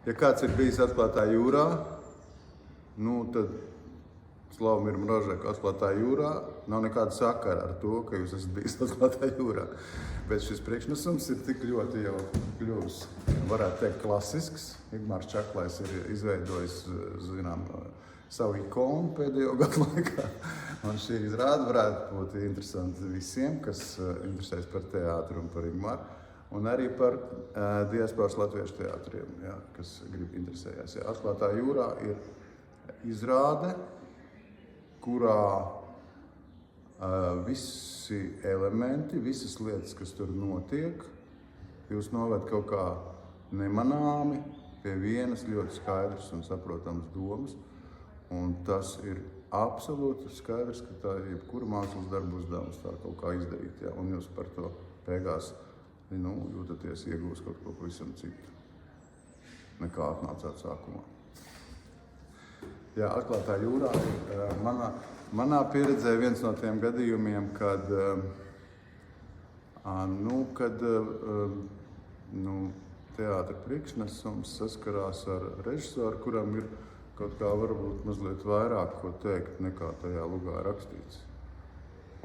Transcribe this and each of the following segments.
Ja kāds ir bijis atklātā jūrā, tad Slavomir Mrožeka atklātā jūrā nav nekāda sakara ar to, ka jūs esat bijis atklātā jūrā. Bet šis priekšnesums ir tik ļoti jau kļuvis, varētu teikt, klasisks. Igmārs Čaklais ir izveidojis, savu ikonu pēdējo gadu laikā. Un šī izrāde varētu būt interesanti visiem, kas interesēs par teātru un par Igmāru. Un arī par diasporas latviešu teātriem, kas grib interesējās. Atklātā jūrā ir izrāde, kurā visi elementi, visas lietas, kas tur notiek, jūs noved kaut kā nemanāmi pie vienas ļoti skaidras un saprotamas domas. Un tas ir absolūti skaidrs, ka tā ir jebkura mākslas darba uzdevums tā kaut kā izdarīt. Un jūs par to beigās jūtaties iegūst kaut ko pavisam citu, nekā atnācāt sākumā. Atklātā jūrā ir manā pieredzē viens no tiem gadījumiem, kad teātra priekšnesums saskarās ar režisoru, kuram ir kaut kā varbūt mazliet vairāk ko teikt nekā tajā lugā rakstīts.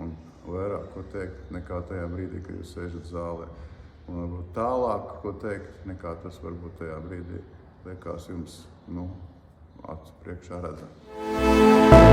Un vairāk ko teikt nekā tajā brīdī, kad jūs sēžat zālē. Un varbūt tālāk ko teikt nekā tas varbūt tajā brīdī liekas jums acu priekšā redzam.